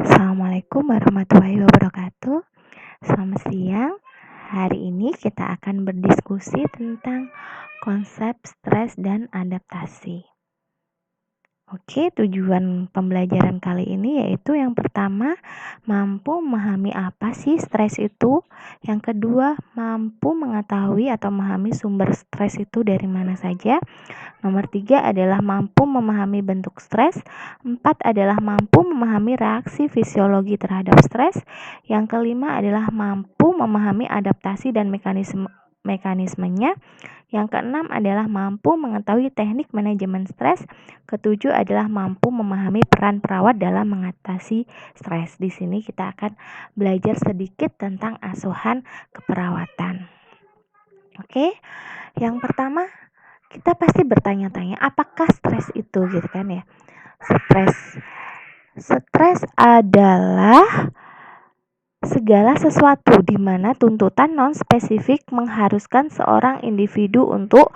Assalamualaikum warahmatullahi wabarakatuh. Selamat siang. Hari ini kita akan berdiskusi tentang konsep stres dan adaptasi. Oke, tujuan pembelajaran kali ini yaitu yang pertama, mampu memahami apa sih stres itu. Yang kedua, mampu mengetahui atau memahami sumber stres itu dari mana saja. Nomor 3 adalah mampu memahami bentuk stres. 4 adalah mampu memahami reaksi fisiologi terhadap stres. Yang kelima adalah mampu memahami adaptasi dan mekanismenya. Yang keenam adalah mampu mengetahui teknik manajemen stres. Ketujuh adalah mampu memahami peran perawat dalam mengatasi stres. Di sini kita akan belajar sedikit tentang asuhan keperawatan. Oke, yang pertama kita pasti bertanya-tanya apakah stres itu gitu kan ya. Stres adalah segala sesuatu di mana tuntutan non-spesifik mengharuskan seorang individu untuk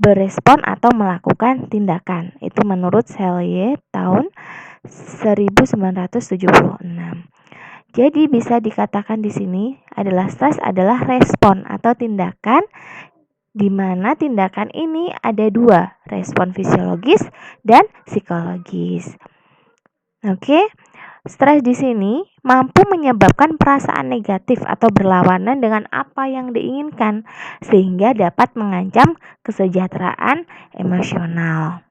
berespon atau melakukan tindakan. Itu menurut Selye tahun 1976. Jadi bisa dikatakan di sini adalah stres adalah respon atau tindakan di mana tindakan ini ada dua, respon fisiologis dan psikologis. Oke. Stres di sini mampu menyebabkan perasaan negatif atau berlawanan dengan apa yang diinginkan sehingga dapat mengancam kesejahteraan emosional.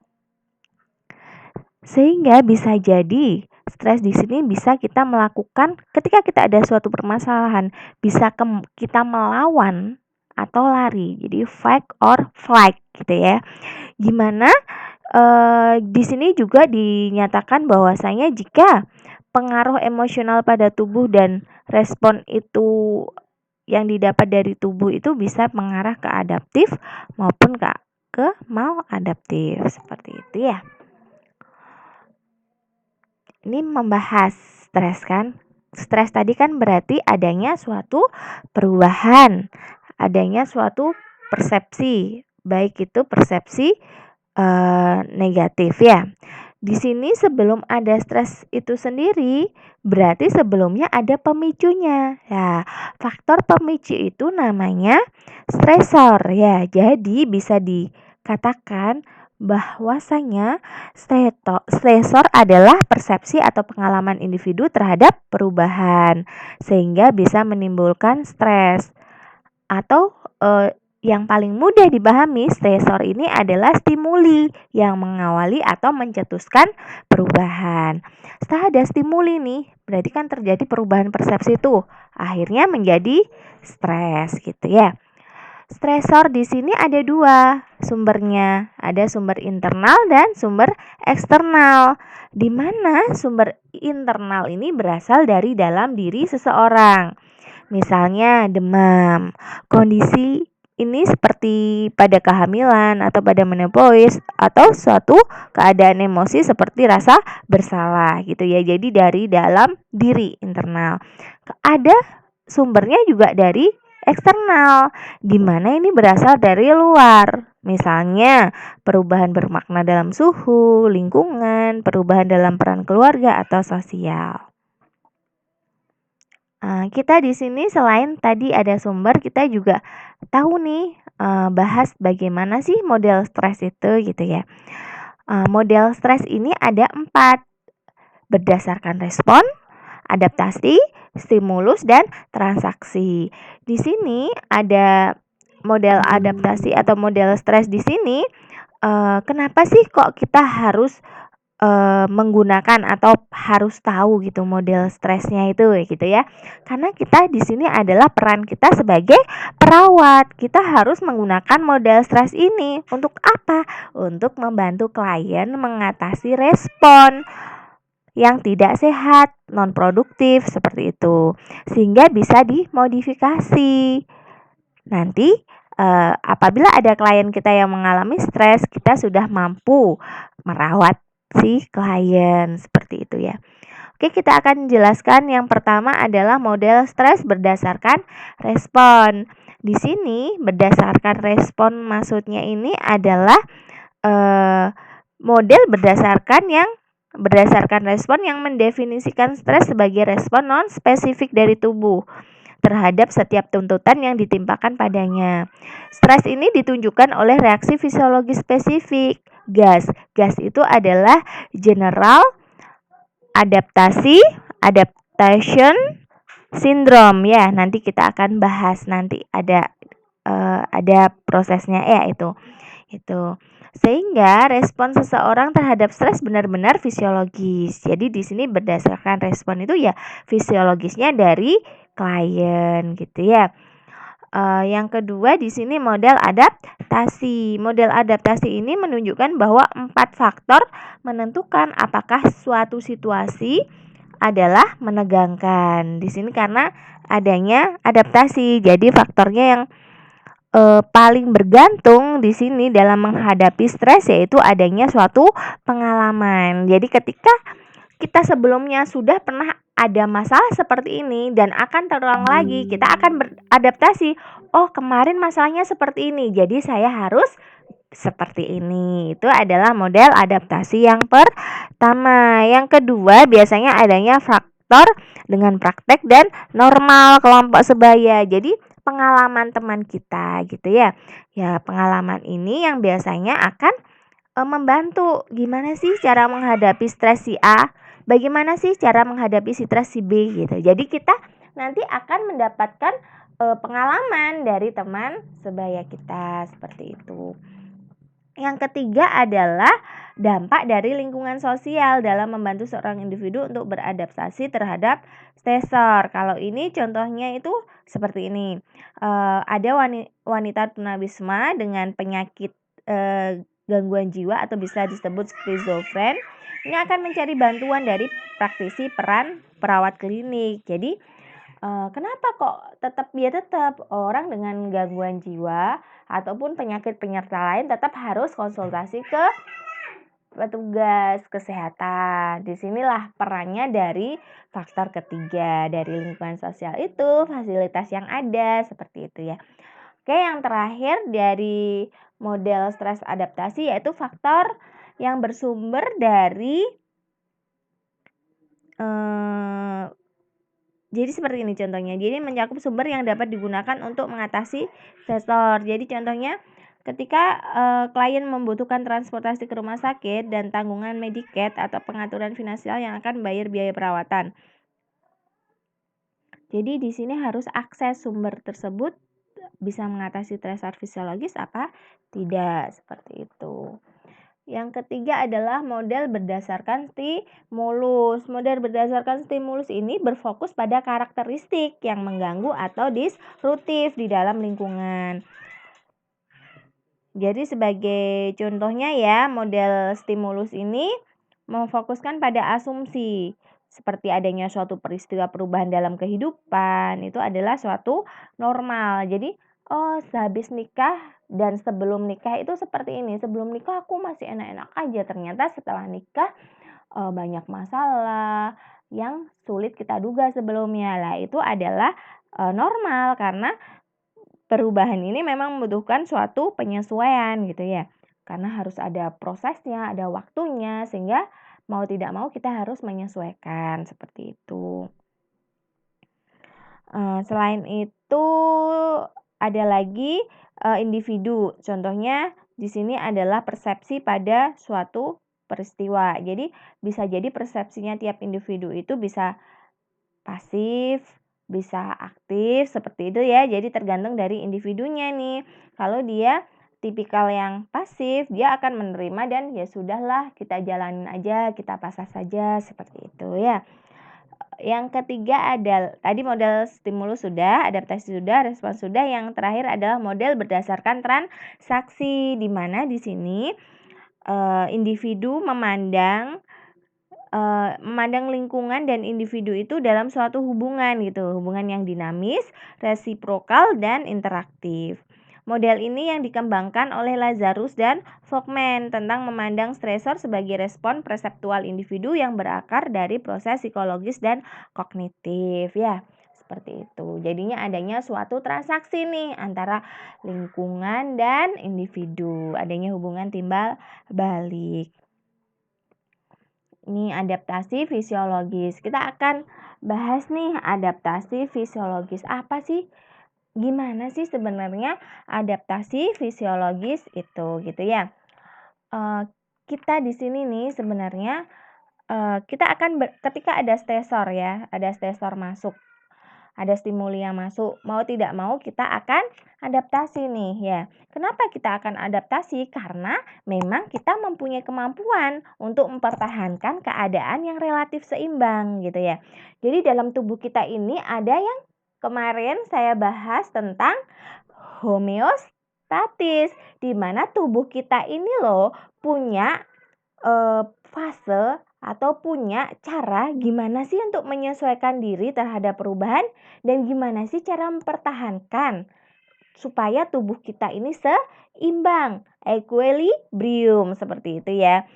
Sehingga bisa jadi stres di sini bisa kita melakukan ketika kita ada suatu permasalahan, bisa kita melawan atau lari. Jadi fight or flight gitu ya. Gimana di sini juga dinyatakan bahwasanya jika pengaruh emosional pada tubuh dan respon itu yang didapat dari tubuh itu bisa mengarah ke adaptif maupun ke maladaptif seperti itu ya. Ini membahas stres kan. Stres tadi kan berarti adanya suatu perubahan, adanya suatu persepsi, baik itu persepsi negatif ya. Di sini sebelum ada stres itu sendiri, berarti sebelumnya ada pemicunya. Ya, faktor pemicu itu namanya stresor ya. Jadi bisa dikatakan bahwasanya stresor adalah persepsi atau pengalaman individu terhadap perubahan sehingga bisa menimbulkan stres. Atau yang paling mudah dipahami, stresor ini adalah stimuli yang mengawali atau mencetuskan perubahan. Setelah ada stimuli nih, berarti kan terjadi perubahan persepsi tuh. Akhirnya menjadi stres gitu ya. Stresor di sini ada dua sumbernya, ada sumber internal dan sumber eksternal. Di mana sumber internal ini berasal dari dalam diri seseorang. Misalnya demam. Kondisi ini seperti pada kehamilan atau pada menopause atau suatu keadaan emosi seperti rasa bersalah gitu ya. Jadi dari dalam diri internal. Ada sumbernya juga dari eksternal, di mana ini berasal dari luar. Misalnya perubahan bermakna dalam suhu, lingkungan, perubahan dalam peran keluarga atau sosial. Kita di sini selain tadi ada sumber, kita juga tahu nih bahas bagaimana sih model stres itu gitu ya. Model stres ini ada 4 berdasarkan respon, adaptasi, stimulus dan transaksi. Di sini ada model adaptasi atau model stres di sini. Kenapa sih kok kita harus menggunakan atau harus tahu gitu model stresnya itu gitu ya. Karena kita di sini adalah peran kita sebagai perawat. Kita harus menggunakan model stres ini untuk apa? Untuk membantu klien mengatasi respon yang tidak sehat, non produktif seperti itu. Sehingga bisa dimodifikasi. Nanti apabila ada klien kita yang mengalami stres, kita sudah mampu merawat si klien seperti itu ya. Oke, kita akan jelaskan yang pertama adalah model stres berdasarkan respon. Di sini berdasarkan respon maksudnya ini adalah model berdasarkan yang berdasarkan respon yang mendefinisikan stres sebagai respon non-spesifik dari tubuh terhadap setiap tuntutan yang ditimpakan padanya. Stres ini ditunjukkan oleh reaksi fisiologis spesifik. Gas. Gas itu adalah general adaptation syndrome ya. Nanti kita akan bahas nanti ada prosesnya ya itu. Sehingga respon seseorang terhadap stres benar-benar fisiologis. Jadi di sini berdasarkan respon itu ya fisiologisnya dari klien gitu ya. Yang kedua di sini model adaptasi. Model adaptasi ini menunjukkan bahwa 4 faktor menentukan apakah suatu situasi adalah menegangkan. Di sini karena adanya adaptasi. Jadi faktornya yang paling bergantung di sini dalam menghadapi stres yaitu adanya suatu pengalaman. Jadi ketika kita sebelumnya sudah pernah ada masalah seperti ini dan akan terulang lagi, kita akan beradaptasi. Oh, kemarin masalahnya seperti ini, jadi saya harus seperti ini. Itu adalah model adaptasi yang pertama. Yang kedua, biasanya adanya faktor dengan praktek dan normal kelompok sebaya. Jadi pengalaman teman kita gitu ya. Ya, pengalaman ini yang biasanya akan membantu gimana sih cara menghadapi stres si A, bagaimana sih cara menghadapi stres si B gitu. Jadi kita nanti akan mendapatkan pengalaman dari teman sebaya kita seperti itu. Yang ketiga adalah dampak dari lingkungan sosial dalam membantu seorang individu untuk beradaptasi terhadap stresor. Kalau ini contohnya itu seperti ini. Ada wanita tunawisma dengan penyakit gangguan jiwa atau bisa disebut skizofren. Ini akan mencari bantuan dari praktisi perawat klinik. Jadi kenapa kok tetap orang dengan gangguan jiwa ataupun penyakit penyerta lain tetap harus konsultasi ke petugas kesehatan. Disinilah perannya dari faktor ketiga dari lingkungan sosial itu, fasilitas yang ada seperti itu ya. Oke, yang terakhir dari model stres adaptasi yaitu faktor yang bersumber dari jadi seperti ini contohnya. Jadi mencakup sumber yang dapat digunakan untuk mengatasi stresor. Jadi contohnya ketika klien membutuhkan transportasi ke rumah sakit dan tanggungan Medicaid atau pengaturan finansial yang akan membayar biaya perawatan. Jadi di sini harus akses sumber tersebut bisa mengatasi stresor fisiologis apa tidak, seperti itu. Yang ketiga adalah model berdasarkan stimulus. Model berdasarkan stimulus ini berfokus pada karakteristik yang mengganggu atau disruptif di dalam lingkungan. Jadi sebagai contohnya ya, model stimulus ini memfokuskan pada asumsi seperti adanya suatu peristiwa perubahan dalam kehidupan itu adalah suatu normal. Jadi sehabis nikah dan sebelum nikah itu seperti ini. Sebelum nikah aku masih enak-enak aja. Ternyata setelah nikah banyak masalah yang sulit kita duga sebelumnya. Lah itu adalah normal karena perubahan ini memang membutuhkan suatu penyesuaian gitu ya. Karena harus ada prosesnya, ada waktunya sehingga mau tidak mau kita harus menyesuaikan seperti itu. Selain itu ada lagi individu. Contohnya di sini adalah persepsi pada suatu peristiwa. Jadi bisa jadi persepsinya tiap individu itu bisa pasif, bisa aktif seperti itu ya. Jadi tergantung dari individunya nih. Kalau dia tipikal yang pasif, dia akan menerima dan ya sudahlah kita jalanin aja, kita pasrah saja seperti itu ya. Yang ketiga ada tadi model stimulus sudah, adaptasi sudah, respon sudah. Yang terakhir adalah model berdasarkan transaksi, di mana di sini individu memandang lingkungan dan individu itu dalam suatu hubungan gitu, hubungan yang dinamis, resiprokal dan interaktif. Model ini yang dikembangkan oleh Lazarus dan Volkmann tentang memandang stresor sebagai respon perseptual individu yang berakar dari proses psikologis dan kognitif ya. Seperti itu. Jadinya adanya suatu transaksi nih antara lingkungan dan individu, adanya hubungan timbal balik. Ini adaptasi fisiologis. Kita akan bahas nih adaptasi fisiologis. Apa sih? Gimana sih sebenarnya adaptasi fisiologis itu gitu ya? Kita di sini nih sebenarnya kita akan ketika ada stresor ya, ada stresor masuk, ada stimuli yang masuk, mau tidak mau kita akan adaptasi nih ya. Kenapa kita akan adaptasi? Karena memang kita mempunyai kemampuan untuk mempertahankan keadaan yang relatif seimbang gitu ya. Jadi dalam tubuh kita ini ada yang kemarin saya bahas tentang homeostatis, di mana tubuh kita ini loh punya fase atau punya cara gimana sih untuk menyesuaikan diri terhadap perubahan dan gimana sih cara mempertahankan supaya tubuh kita ini seimbang, equilibrium seperti itu ya.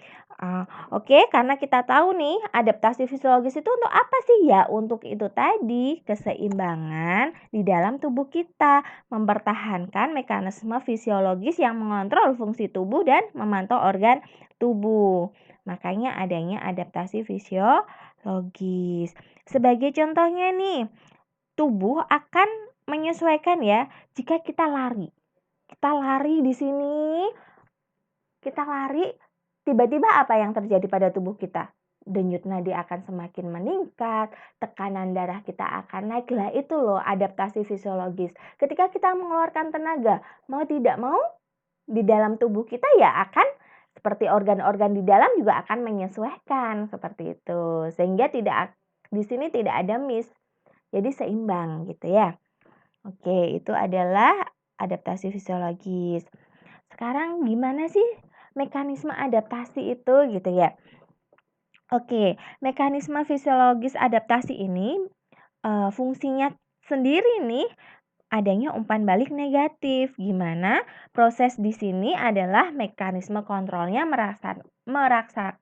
Oke, karena kita tahu nih adaptasi fisiologis itu untuk apa sih ya? Untuk itu tadi keseimbangan di dalam tubuh kita, mempertahankan mekanisme fisiologis yang mengontrol fungsi tubuh dan memantau organ tubuh. Makanya adanya adaptasi fisiologis. Sebagai contohnya nih, tubuh akan menyesuaikan ya jika kita lari. Kita lari di sini, kita lari, tiba-tiba apa yang terjadi pada tubuh kita? Denyut nadi akan semakin meningkat, tekanan darah kita akan naik. Lah itu loh adaptasi fisiologis. Ketika kita mengeluarkan tenaga, mau tidak mau di dalam tubuh kita ya akan seperti organ-organ di dalam juga akan menyesuaikan seperti itu. Sehingga di sini tidak ada miss. Jadi seimbang gitu ya. Oke, itu adalah adaptasi fisiologis. Sekarang gimana sih mekanisme adaptasi itu gitu ya? Oke, mekanisme fisiologis adaptasi ini fungsinya sendiri nih adanya umpan balik negatif. Gimana? Proses di sini adalah mekanisme kontrolnya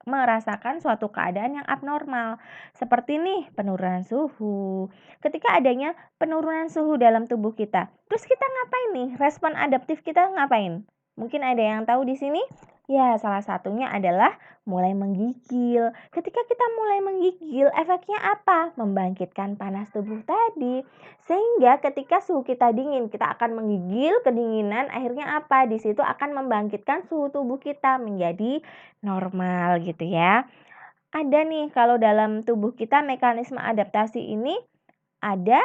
merasakan suatu keadaan yang abnormal. Seperti nih, penurunan suhu. Ketika adanya penurunan suhu dalam tubuh kita, terus kita ngapain nih? Respon adaptif kita ngapain? Mungkin ada yang tahu di sini? Ya, salah satunya adalah mulai menggigil. Ketika kita mulai menggigil, efeknya apa? Membangkitkan panas tubuh tadi. Sehingga ketika suhu kita dingin, kita akan menggigil kedinginan, akhirnya apa? Di situ akan membangkitkan suhu tubuh kita menjadi normal gitu ya. Ada nih kalau dalam tubuh kita mekanisme adaptasi ini ada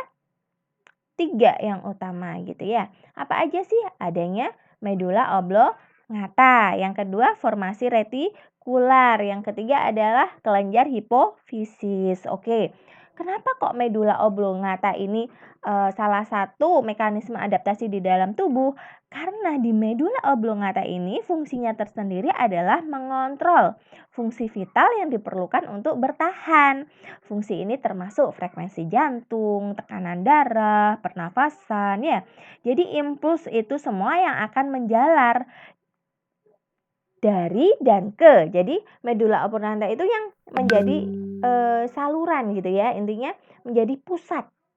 3 yang utama gitu ya. Apa aja sih? Adanya medula oblongata. Yang kedua formasi retikular. Yang ketiga adalah kelenjar hipofisis. Oke. Kenapa kok medula oblongata ini salah satu mekanisme adaptasi di dalam tubuh? Karena di medula oblongata ini fungsinya tersendiri adalah mengontrol fungsi vital yang diperlukan untuk bertahan. Fungsi ini termasuk frekuensi jantung, tekanan darah, pernafasan ya. Jadi impuls itu semua yang akan menjalar dari dan ke. Jadi medula oblongata itu yang menjadi saluran gitu ya. Intinya menjadi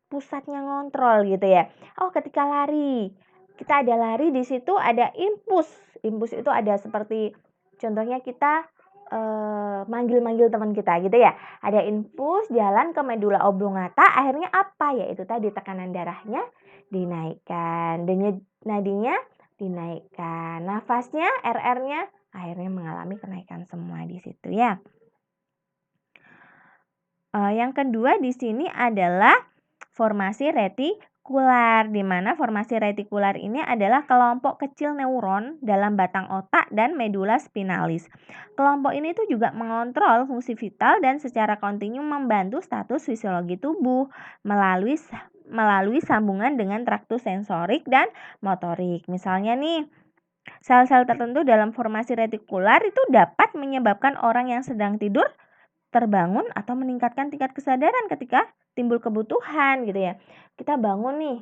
pusatnya ngontrol gitu ya. Oh, ketika lari, kita ada lari di situ ada impuls. Impuls itu ada seperti contohnya kita manggil-manggil teman kita gitu ya. Ada impuls jalan ke medula oblongata, akhirnya apa? Yaitu tadi tekanan darahnya dinaikkan, denyut nadinya dinaikkan, nafasnya, RR-nya akhirnya mengalami kenaikan semua di situ ya. Yang kedua di sini adalah formasi retikular, di mana formasi retikular ini adalah kelompok kecil neuron dalam batang otak dan medula spinalis. Kelompok ini tuh juga mengontrol fungsi vital dan secara kontinu membantu status fisiologi tubuh melalui sambungan dengan traktus sensorik dan motorik. Misalnya nih, sel-sel tertentu dalam formasi retikular itu dapat menyebabkan orang yang sedang tidur terbangun atau meningkatkan tingkat kesadaran ketika timbul kebutuhan gitu ya. Kita bangun nih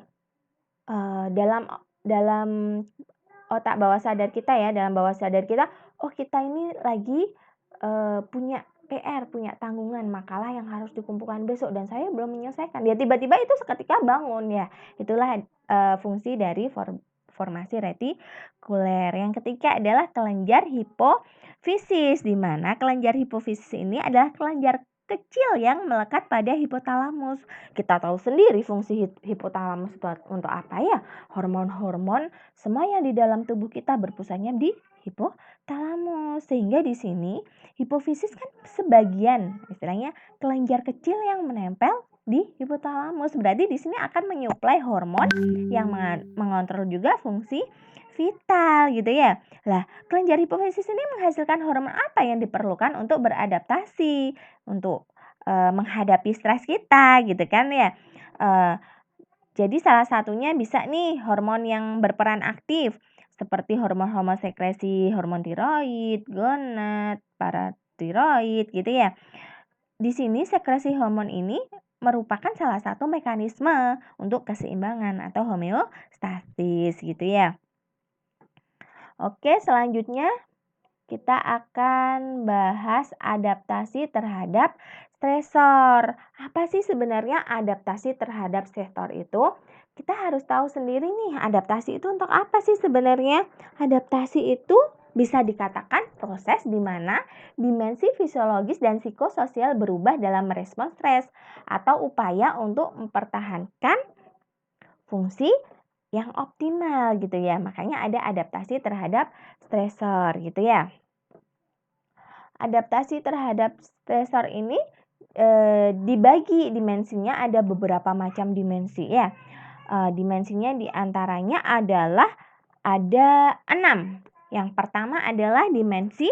dalam otak bawah sadar kita ya, dalam bawah sadar kita, oh kita ini lagi punya PR, punya tanggungan makalah yang harus dikumpulkan besok dan saya belum menyelesaikan. Ya tiba-tiba itu seketika bangun ya. Itulah fungsi dari formasi retikuler. Yang ketiga adalah kelenjar hipofisis, di mana kelenjar hipofisis ini adalah kelenjar kecil yang melekat pada hipotalamus. Kita tahu sendiri fungsi hipotalamus untuk apa ya? Hormon-hormon semua yang di dalam tubuh kita berpusatnya di hipotalamus. Sehingga di sini hipofisis kan sebagian istilahnya kelenjar kecil yang menempel di hipotalamus. Berarti di sini akan menyuplai hormon yang mengontrol juga fungsi vital gitu ya. Lah, kelenjar hipofisis ini menghasilkan hormon apa yang diperlukan untuk beradaptasi, untuk menghadapi stres kita gitu kan ya. Jadi salah satunya bisa nih hormon yang berperan aktif seperti hormon-hormon sekresi, hormon tiroid, gonad, paratiroid gitu ya. Di sini sekresi hormon ini merupakan salah satu mekanisme untuk keseimbangan atau homeostasis gitu ya. Oke, selanjutnya kita akan bahas adaptasi terhadap stresor. Apa sih sebenarnya adaptasi terhadap stresor itu? Kita harus tahu sendiri nih, adaptasi itu untuk apa sih sebenarnya? Adaptasi itu bisa dikatakan proses di mana dimensi fisiologis dan psikososial berubah dalam merespons stres atau upaya untuk mempertahankan fungsi yang optimal gitu ya. Makanya ada adaptasi terhadap stresor gitu ya. Adaptasi terhadap stresor ini dibagi dimensinya, ada beberapa macam dimensi ya. Dimensinya diantaranya adalah ada 6. Yang pertama adalah dimensi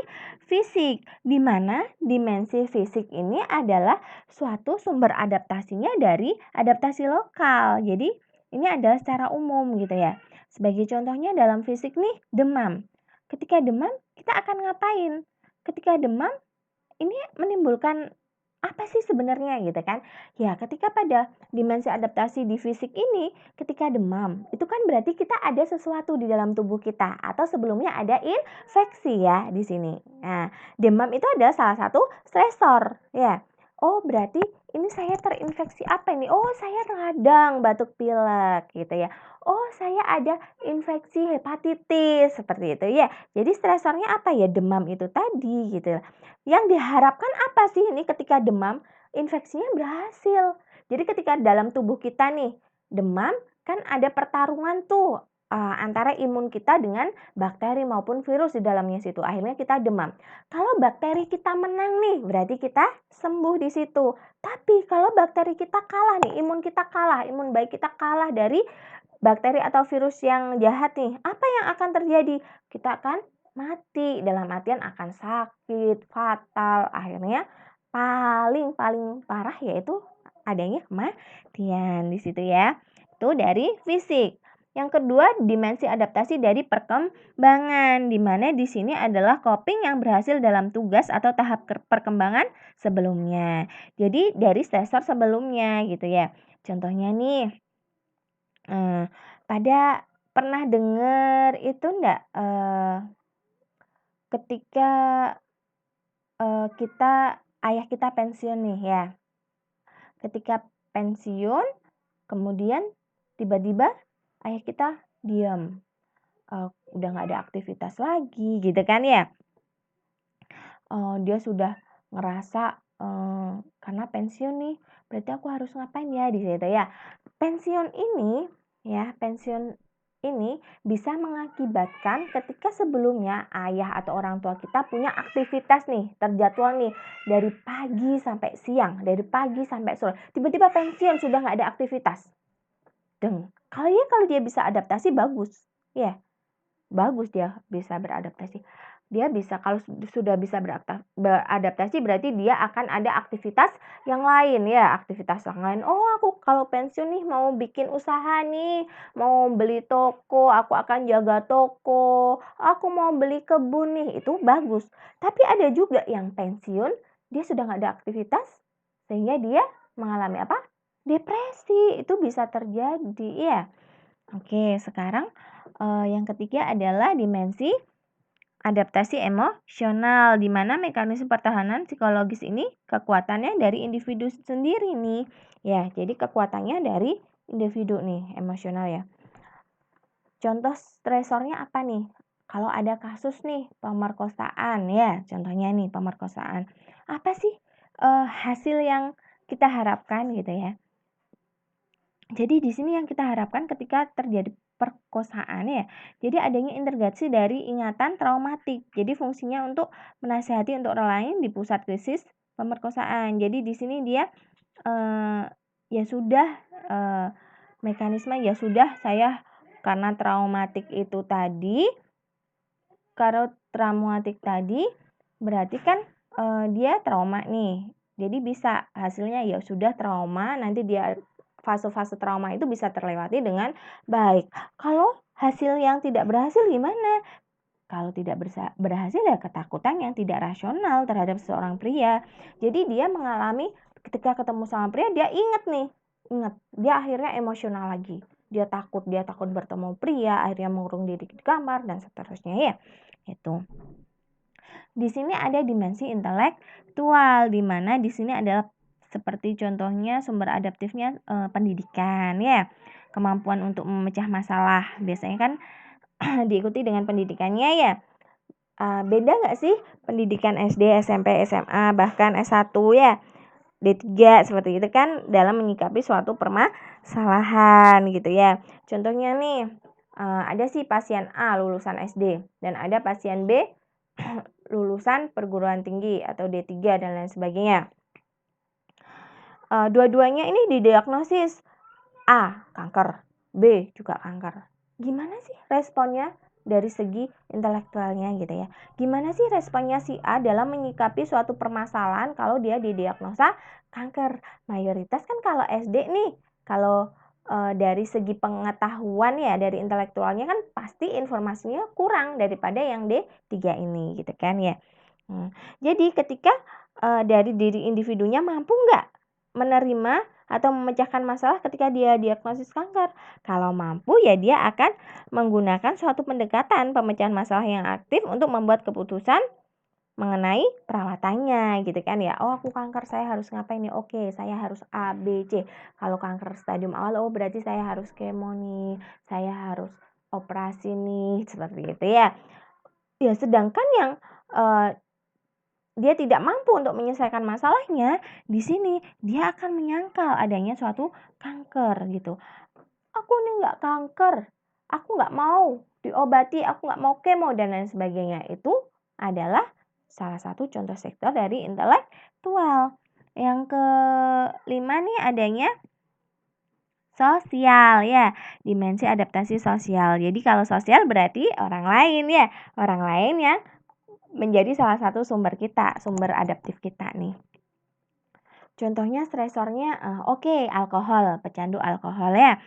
fisik, di mana dimensi fisik ini adalah suatu sumber adaptasinya dari adaptasi lokal. Jadi ini adalah secara umum gitu ya. Sebagai contohnya dalam fisik nih, demam. Ketika demam, kita akan ngapain? Ketika demam, ini menimbulkan apa sih sebenarnya gitu kan? Ya, ketika pada dimensi adaptasi di fisik ini, ketika demam, itu kan berarti kita ada sesuatu di dalam tubuh kita atau sebelumnya ada infeksi ya di sini. Nah, demam itu adalah salah satu stresor ya. Oh, berarti ini saya terinfeksi apa ini? Oh, saya radang, batuk pilek gitu ya. Oh, saya ada infeksi hepatitis seperti itu ya. Jadi stresornya apa ya? Demam itu tadi gitu. Yang diharapkan apa sih ini ketika demam? Infeksinya berhasil. Jadi ketika dalam tubuh kita nih demam, kan ada pertarungan tuh antara imun kita dengan bakteri maupun virus di dalamnya situ. Akhirnya kita demam. Kalau bakteri kita menang nih, berarti kita sembuh di situ. Tapi kalau bakteri kita kalah nih, imun kita kalah, imun baik kita kalah dari bakteri atau virus yang jahat nih, apa yang akan terjadi? Kita akan mati, dalam artian akan sakit, fatal, akhirnya paling parah yaitu adanya kematian di situ ya. Itu dari fisik. Yang kedua, dimensi adaptasi dari perkembangan, di mana di sini adalah coping yang berhasil dalam tugas atau tahap perkembangan sebelumnya. Jadi dari stresor sebelumnya gitu ya. Contohnya nih, pada pernah dengar itu enggak, ketika ayah kita pensiun nih ya. Ketika pensiun, kemudian tiba-tiba ayah kita diam, udah nggak ada aktivitas lagi gitu kan ya. Dia sudah ngerasa, karena pensiun nih, berarti aku harus ngapain ya di situ ya. Pensiun ini bisa mengakibatkan ketika sebelumnya ayah atau orang tua kita punya aktivitas nih, terjadwal nih dari pagi sampai siang, dari pagi sampai sore. Tiba-tiba pensiun sudah nggak ada aktivitas. Kalau dia bisa adaptasi bagus, ya. Bagus dia bisa beradaptasi. Dia bisa, kalau sudah bisa beradaptasi berarti dia akan ada aktivitas yang lain ya, aktivitas yang lain. Oh, aku kalau pensiun nih mau bikin usaha nih, mau beli toko, aku akan jaga toko, aku mau beli kebun nih, itu bagus. Tapi ada juga yang pensiun, dia sudah nggak ada aktivitas, sehingga dia mengalami apa? Depresi, itu bisa terjadi ya. Oke, sekarang yang ketiga adalah dimensi adaptasi emosional, di mana mekanisme pertahanan psikologis ini kekuatannya dari individu sendiri nih. Ya, jadi kekuatannya dari individu nih, emosional ya. Contoh stresornya apa nih? Kalau ada kasus nih pemerkosaan ya, contohnya nih pemerkosaan. Apa sih hasil yang kita harapkan gitu ya? Jadi di sini yang kita harapkan ketika terjadi perkosaan ya, jadi adanya integrasi dari ingatan traumatik. Jadi fungsinya untuk menasihati untuk orang lain di pusat krisis pemerkosaan. Jadi di sini dia ya sudah mekanisme ya sudah saya karena traumatik itu tadi, kalau traumatik tadi berarti kan dia trauma nih. Jadi bisa hasilnya ya sudah trauma, nanti dia fase-fase trauma itu bisa terlewati dengan baik. Kalau hasil yang tidak berhasil gimana? Kalau tidak berhasil ya ketakutan yang tidak rasional terhadap seorang pria. Jadi dia mengalami ketika ketemu sama pria dia ingat nih, dia akhirnya emosional lagi. Dia takut bertemu pria, akhirnya mengurung diri di kamar dan seterusnya ya. Itu. Di sini ada dimensi intelektual, di mana di sini adalah seperti contohnya sumber adaptifnya pendidikan ya. Kemampuan untuk memecah masalah. Biasanya kan diikuti dengan pendidikannya ya. Beda nggak sih pendidikan SD, SMP, SMA, bahkan S1 ya, D3 seperti itu kan dalam menyikapi suatu permasalahan gitu ya. Contohnya nih, ada sih pasien A lulusan SD dan ada pasien B lulusan perguruan tinggi atau D3 dan lain sebagainya. Dua-duanya ini didiagnosis A. kanker, B. juga kanker. Gimana sih responnya dari segi intelektualnya gitu ya? Gimana sih responnya si A dalam menyikapi suatu permasalahan kalau dia didiagnosa kanker? Mayoritas kan kalau SD nih, kalau dari segi pengetahuan ya, dari intelektualnya kan pasti informasinya kurang daripada yang D3 ini gitu kan ya. Jadi ketika dari diri individunya mampu nggak menerima atau memecahkan masalah ketika dia diagnosis kanker. Kalau mampu ya dia akan menggunakan suatu pendekatan pemecahan masalah yang aktif untuk membuat keputusan mengenai perawatannya gitu kan ya. Oh aku kanker saya harus ngapain nih? Oke saya harus A, B, C. Kalau kanker stadium awal oh berarti saya harus kemo nih. Saya harus operasi nih seperti itu ya. Ya sedangkan yang dia tidak mampu untuk menyelesaikan masalahnya, di sini dia akan menyangkal adanya suatu kanker gitu. Aku nih nggak kanker, aku nggak mau diobati, aku nggak mau kemo dan lain sebagainya. Itu adalah salah satu contoh sektor dari intelektual. Yang kelima nih adanya sosial ya, dimensi adaptasi sosial. Jadi kalau sosial berarti orang lain ya, orang lain yang menjadi salah satu sumber kita, sumber adaptif kita nih. Contohnya stresornya alkohol, pecandu alkohol ya.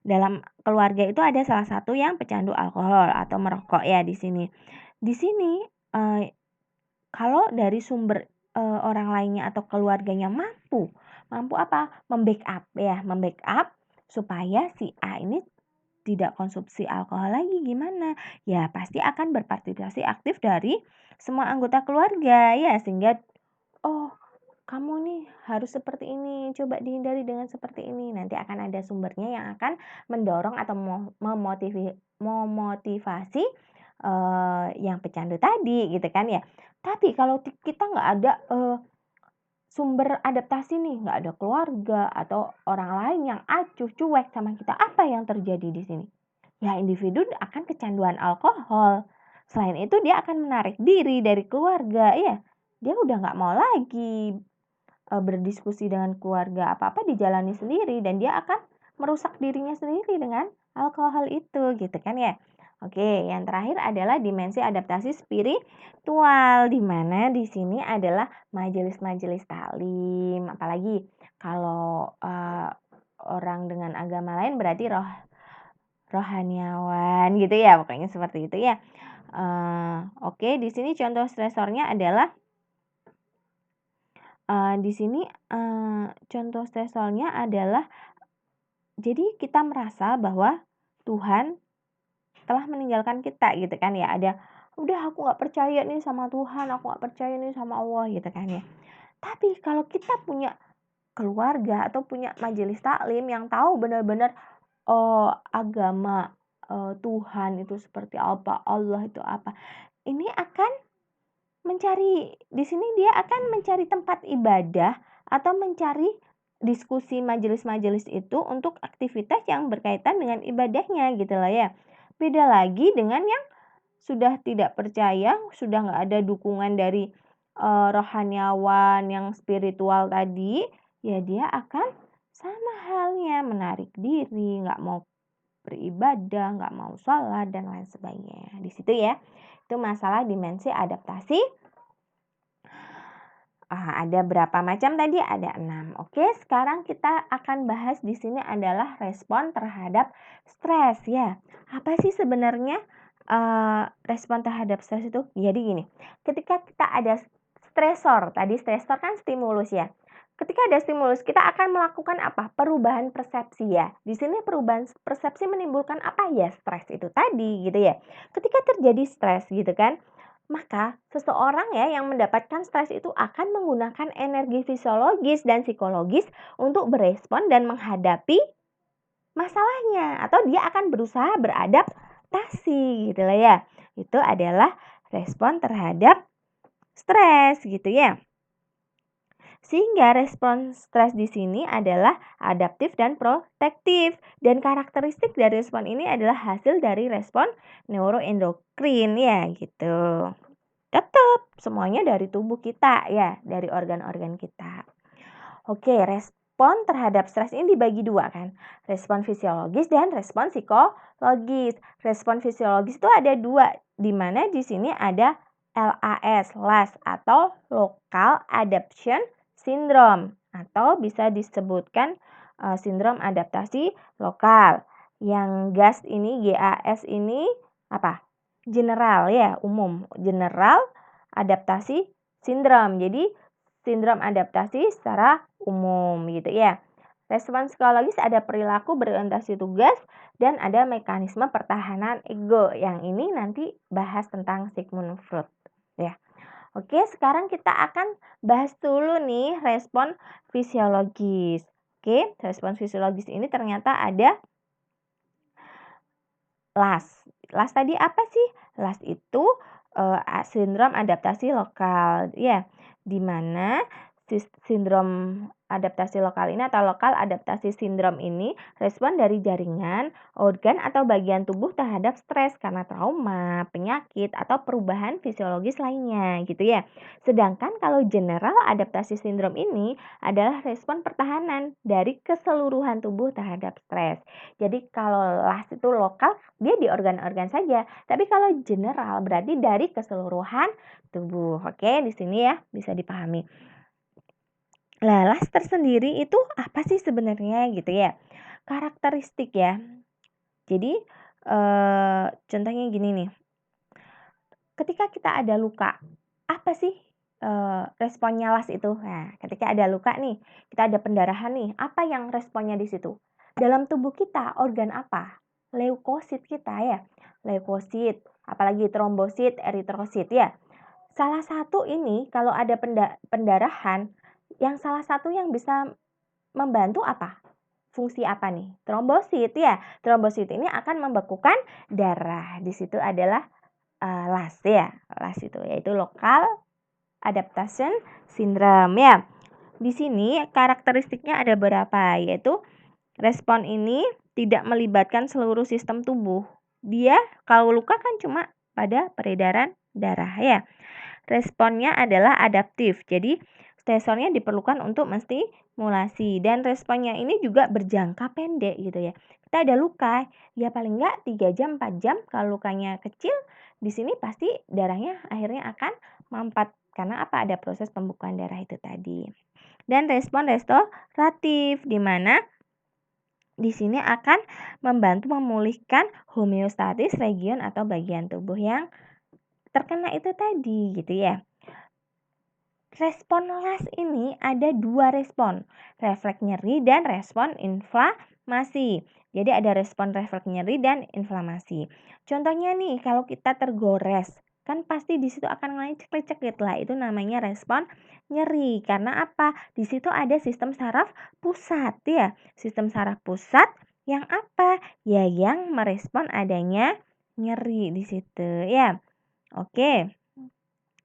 Dalam keluarga itu ada salah satu yang pecandu alkohol atau merokok ya di sini. Di sini kalau dari sumber orang lainnya atau keluarganya mampu apa? Membackup ya, membackup supaya si A ini tidak konsumsi alkohol lagi gimana? Ya pasti akan berpartisipasi aktif dari semua anggota keluarga ya sehingga oh kamu nih harus seperti ini, coba dihindari dengan seperti ini. Nanti akan ada sumbernya yang akan mendorong atau memotivasi yang pecandu tadi gitu kan ya. Tapi kalau kita nggak ada sumber adaptasi nih, nggak ada keluarga atau orang lain yang acuh cuek sama kita, apa yang terjadi di sini? Ya individu akan kecanduan alkohol. Selain itu dia akan menarik diri dari keluarga ya. Dia udah nggak mau lagi berdiskusi dengan keluarga, apa-apa dijalani sendiri dan dia akan merusak dirinya sendiri dengan alkohol itu gitu kan ya. Oke, yang terakhir adalah dimensi adaptasi spiritual di mana di sini adalah majelis-majelis taklim, apalagi kalau orang dengan agama lain berarti rohaniawan gitu ya, pokoknya seperti itu ya. Oke, di sini contoh stresornya adalah di sini contoh stresornya adalah jadi kita merasa bahwa Tuhan telah meninggalkan kita gitu kan ya. Ada udah aku nggak percaya nih sama Tuhan, aku nggak percaya nih sama Allah gitu kan ya. Tapi kalau kita punya keluarga atau punya majelis taklim yang tahu benar-benar agama Tuhan itu seperti apa, Allah itu apa. Ini akan mencari, di sini dia akan mencari tempat ibadah atau mencari diskusi majelis-majelis itu untuk aktivitas yang berkaitan dengan ibadahnya gitu lah ya. Beda lagi dengan yang sudah tidak percaya, sudah nggak ada dukungan dari rohaniawan yang spiritual tadi, ya dia akan sama halnya menarik diri, nggak mau beribadah, nggak mau sholat dan lain sebagainya. Di situ ya, itu masalah dimensi adaptasi. Ada berapa macam tadi? Ada 6. Oke, sekarang kita akan bahas di sini adalah respon terhadap stres ya. Apa sih sebenarnya respon terhadap stres itu? Jadi gini, ketika kita ada stresor, tadi stresor kan stimulus ya. Ketika ada stimulus, kita akan melakukan apa? Perubahan persepsi ya. Di sini perubahan persepsi menimbulkan apa ya? Stres itu tadi gitu ya. Ketika terjadi stres gitu kan, maka seseorang ya yang mendapatkan stres itu akan menggunakan energi fisiologis dan psikologis untuk berespon dan menghadapi masalahnya, atau dia akan berusaha beradaptasi gitu lah ya. Itu adalah respon terhadap stres gitu ya. Sehingga respon stres di sini adalah adaptif dan protektif, dan karakteristik dari respon ini adalah hasil dari respon neuroendokrin ya gitu. Tetap semuanya dari tubuh kita ya, dari organ-organ kita. Oke, respon terhadap stres ini dibagi dua kan. Respon fisiologis dan respon psikologis. Respon fisiologis itu ada dua, di mana di sini ada LAS atau Local Adaptation Syndrome, atau bisa disebutkan sindrom adaptasi lokal. Yang GAS ini apa? General ya, umum. General adaptasi sindrom. Jadi sindrom adaptasi secara umum gitu ya. Respon psikologis ada perilaku berorientasi tugas dan ada mekanisme pertahanan ego. Yang ini nanti bahas tentang Sigmund Freud ya. Oke, sekarang kita akan bahas dulu nih respon fisiologis. Oke, respon fisiologis ini ternyata ada LAS. LAS tadi apa sih? LAS itu sindrom adaptasi lokal ya, di mana sindrom adaptasi lokal ini atau lokal adaptasi sindrom ini respon dari jaringan, organ atau bagian tubuh terhadap stres karena trauma, penyakit atau perubahan fisiologis lainnya gitu ya. Sedangkan kalau general adaptasi sindrom ini adalah respon pertahanan dari keseluruhan tubuh terhadap stres. Jadi kalau LAS itu lokal, dia di organ-organ saja. Tapi kalau general berarti dari keseluruhan tubuh. Oke, di sini ya bisa dipahami. LAS tersendiri itu apa sih sebenarnya gitu ya? Karakteristik ya. Jadi contohnya gini nih. Ketika kita ada luka, apa sih responnya LAS itu? Nah, ketika ada luka nih, kita ada pendarahan nih, apa yang responnya di situ? Dalam tubuh kita, organ apa? Leukosit kita ya. Leukosit, apalagi trombosit, eritrosit ya. Salah satu ini kalau ada pendarahan, yang salah satu yang bisa membantu apa? Fungsi apa nih? Trombosit ya. Trombosit ini akan membekukan darah. Di situ adalah LAS ya. LAS itu yaitu Local Adaptation Syndrome ya. Di sini karakteristiknya ada berapa, yaitu respon ini tidak melibatkan seluruh sistem tubuh. Dia kalau luka kan cuma pada peredaran darah ya. Responnya adalah adaptif. Jadi stresornya diperlukan untuk menstimulasi, dan responnya ini juga berjangka pendek gitu ya. Kita ada luka, ya paling enggak 3 jam 4 jam. Kalau lukanya kecil, di sini pasti darahnya akhirnya akan mampat karena apa? Ada proses pembukaan darah itu tadi. Dan respon restoratif di mana di sini akan membantu memulihkan homeostatis region atau bagian tubuh yang terkena itu tadi gitu ya. Respon LAS ini ada dua respon, refleks nyeri dan respon inflamasi. Jadi ada respon refleks nyeri dan inflamasi. Contohnya nih, kalau kita tergores, kan pasti di situ akan ngelecek-lecek lah. Itu namanya respon nyeri. Karena apa? Di situ ada sistem saraf pusat ya. Sistem saraf pusat Yang apa? Ya yang merespon adanya nyeri di situ ya. Oke.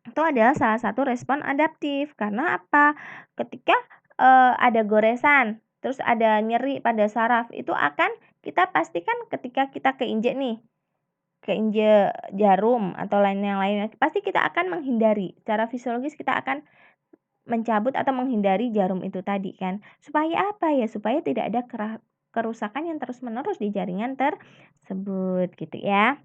Itu adalah salah satu respon adaptif. Karena apa? Ketika ada goresan, terus ada nyeri pada saraf, itu akan kita pastikan ketika kita keinjek jarum atau yang lainnya, pasti kita akan menghindari. Secara fisiologis kita akan mencabut atau menghindari jarum itu tadi kan. Supaya apa ya? Supaya tidak ada kerusakan yang terus-menerus di jaringan tersebut gitu ya.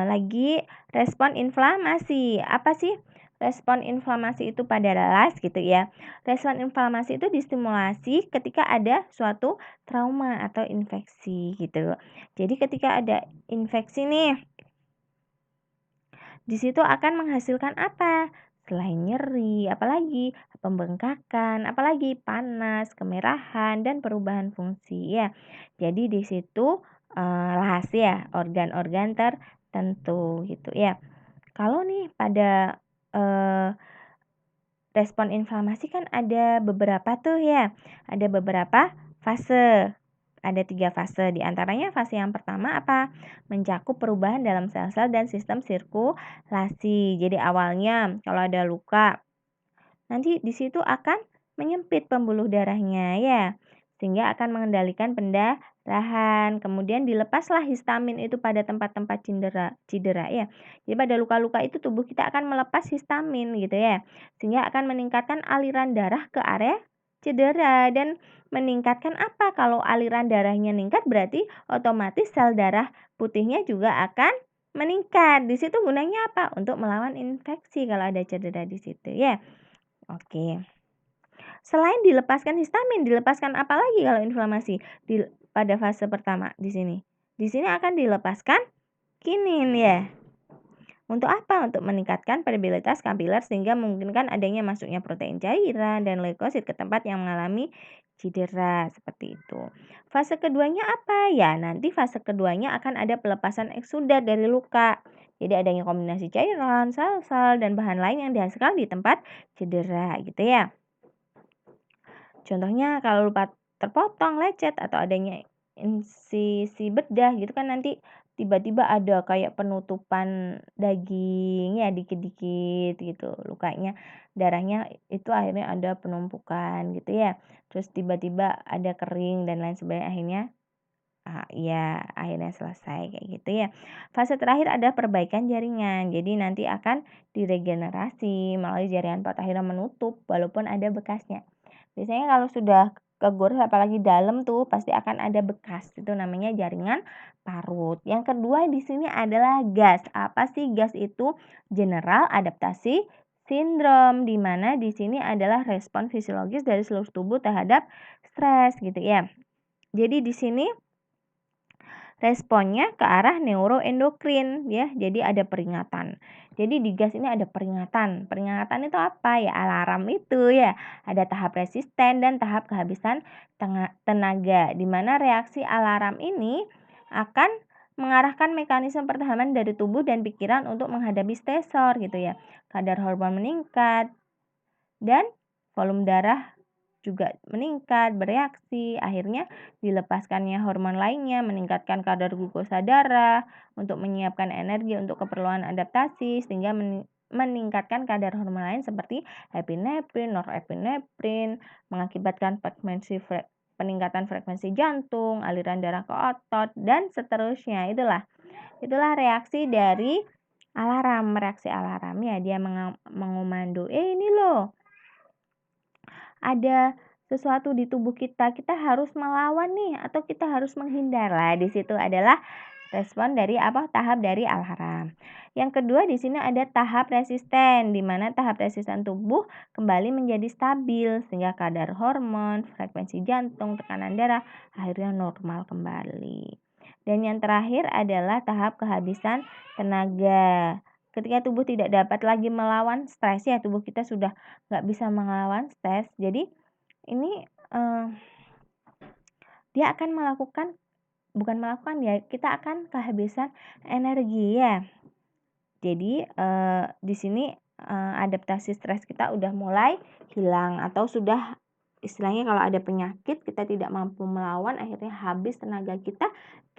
Lagi respon inflamasi. Apa sih respon inflamasi itu pada lalas gitu ya? Respon inflamasi itu distimulasi ketika ada suatu trauma atau infeksi gitu. Jadi ketika ada infeksi nih, di situ akan menghasilkan apa? Selain nyeri, apalagi pembengkakan, apalagi panas, kemerahan, dan perubahan fungsi ya. Jadi di situ rahasia organ-organ tertentu gitu ya. Kalau nih pada eh, respon inflamasi kan ada beberapa tuh ya, ada beberapa fase. Ada 3 fase, di antaranya fase yang pertama apa? Mencakup perubahan dalam sel-sel dan sistem sirkulasi. Jadi awalnya kalau ada luka, nanti di situ akan menyempit pembuluh darahnya ya, sehingga akan mengendalikan pendarahan. Kemudian dilepaslah histamin itu pada tempat-tempat cedera ya. Jadi pada luka-luka itu tubuh kita akan melepas histamin gitu ya, sehingga akan meningkatkan aliran darah ke area cedera dan meningkatkan apa? Kalau aliran darahnya meningkat berarti otomatis sel darah putihnya juga akan meningkat. Di situ gunanya apa? Untuk melawan infeksi kalau ada cedera di situ ya. Oke. Selain dilepaskan histamin, dilepaskan apa lagi kalau inflamasi pada fase pertama di sini? Di sini akan dilepaskan kinin ya. Untuk apa? Untuk meningkatkan permeabilitas kapiler sehingga memungkinkan adanya masuknya protein cairan dan leukosit ke tempat yang mengalami cedera seperti itu. Fase keduanya apa? Ya, nanti fase keduanya akan ada pelepasan eksudat dari luka. Jadi adanya kombinasi cairan, sel-sel, dan bahan lain yang dihasilkan di tempat cedera gitu ya. Contohnya kalau lupa terpotong, lecet, atau adanya insisi bedah gitu kan nanti tiba-tiba ada kayak penutupan daging ya dikit-dikit gitu lukanya, darahnya itu akhirnya ada penumpukan gitu ya. Terus tiba-tiba ada kering dan lain sebagainya akhirnya ya akhirnya selesai kayak gitu ya. Fase terakhir ada perbaikan jaringan. Jadi nanti akan diregenerasi melalui jaringan pot akhirnya menutup walaupun ada bekasnya. Biasanya kalau sudah kegores apalagi dalam tuh pasti akan ada bekas. Itu namanya jaringan parut. Yang kedua di sini adalah gas. Apa sih gas itu? General adaptasi sindrom, di mana di sini adalah respon fisiologis dari seluruh tubuh terhadap stres gitu ya. Jadi di sini responnya ke arah neuroendokrin ya. Jadi ada peringatan. Jadi di gas ini ada peringatan. Peringatan itu apa ya? Alarm itu ya. Ada tahap resisten dan tahap kehabisan tenaga. Di mana reaksi alarm ini akan mengarahkan mekanisme pertahanan dari tubuh dan pikiran untuk menghadapi stresor gitu ya. Kadar hormon meningkat dan volume darah juga meningkat, bereaksi, akhirnya dilepaskannya hormon lainnya, meningkatkan kadar glukosa darah untuk menyiapkan energi untuk keperluan adaptasi, sehingga meningkatkan kadar hormon lain seperti epinefrin, norepinefrin, mengakibatkan peningkatan frekuensi jantung, aliran darah ke otot, dan seterusnya. Itulah reaksi dari alarm, reaksi alarm ya, dia mengomando, ini loh ada sesuatu di tubuh kita, kita harus melawan nih atau kita harus menghindar. Lah di situ adalah respon dari apa? Tahap dari alarm. Yang kedua di sini ada tahap resisten, di mana tahap resisten tubuh kembali menjadi stabil sehingga kadar hormon, frekuensi jantung, tekanan darah akhirnya normal kembali. Dan yang terakhir adalah tahap kehabisan tenaga. Ketika tubuh tidak dapat lagi melawan stres ya, tubuh kita sudah nggak bisa melawan stres. Jadi ini dia akan bukan melakukan ya, kita akan kehabisan energi ya. Jadi di sini adaptasi stres kita udah mulai hilang atau sudah istilahnya kalau ada penyakit kita tidak mampu melawan, akhirnya habis tenaga kita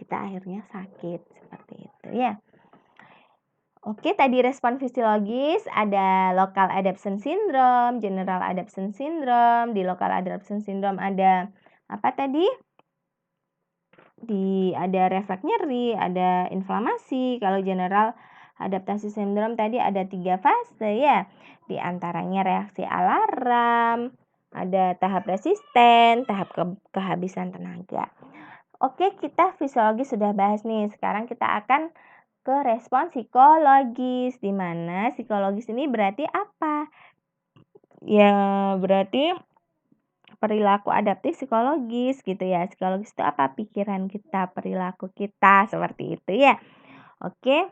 akhirnya sakit, seperti itu ya. Oke, tadi respon fisiologis ada local adaptation syndrome, general adaptation syndrome. Di local adaptation syndrome ada apa tadi? Ada refleks nyeri, ada inflamasi. Kalau general adaptasi syndrome tadi ada 3 fase ya. Di antaranya reaksi alarm, ada tahap resisten, tahap kehabisan tenaga. Oke, kita fisiologi sudah bahas nih. Sekarang kita akan ke respon psikologis. Di mana psikologis ini berarti apa? Ya, berarti perilaku adaptif psikologis gitu ya. Psikologis itu apa? Pikiran kita, perilaku kita, seperti itu ya. Oke.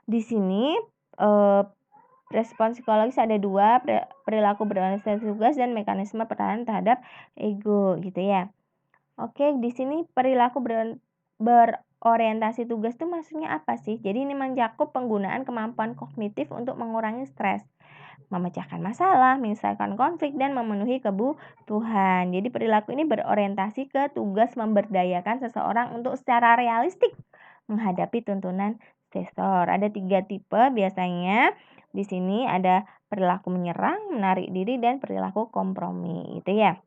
Di sini respon psikologis ada 2, perilaku berorientasi tugas dan mekanisme pertahanan terhadap ego gitu ya. Oke, di sini perilaku berorientasi tugas itu maksudnya apa sih? Jadi ini mencakup penggunaan kemampuan kognitif untuk mengurangi stres, memecahkan masalah, menyelesaikan konflik, dan memenuhi kebutuhan. Jadi perilaku ini berorientasi ke tugas memberdayakan seseorang untuk secara realistik menghadapi tuntunan stresor. Ada 3 tipe biasanya. Di sini ada perilaku menyerang, menarik diri, dan perilaku kompromi. Itu ya.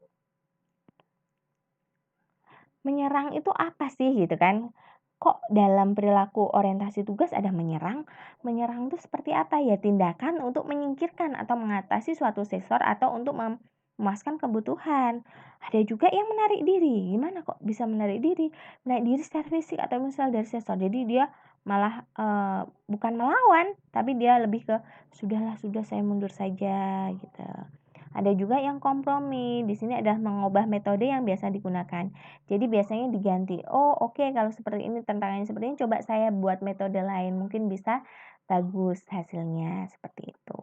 Menyerang itu apa sih gitu kan? Kok dalam perilaku orientasi tugas ada menyerang? Menyerang itu seperti apa ya? Tindakan untuk menyingkirkan atau mengatasi suatu stresor atau untuk memuaskan kebutuhan. Ada juga yang menarik diri. Gimana kok bisa menarik diri? Menarik diri secara fisik atau misal dari stresor. Jadi dia malah bukan melawan, tapi dia lebih ke sudah saya mundur saja gitu. Ada juga yang kompromi. Di sini adalah mengubah metode yang biasa digunakan. Jadi biasanya diganti. Oh, oke, kalau seperti ini tantangannya seperti ini, coba saya buat metode lain. Mungkin bisa bagus hasilnya seperti itu.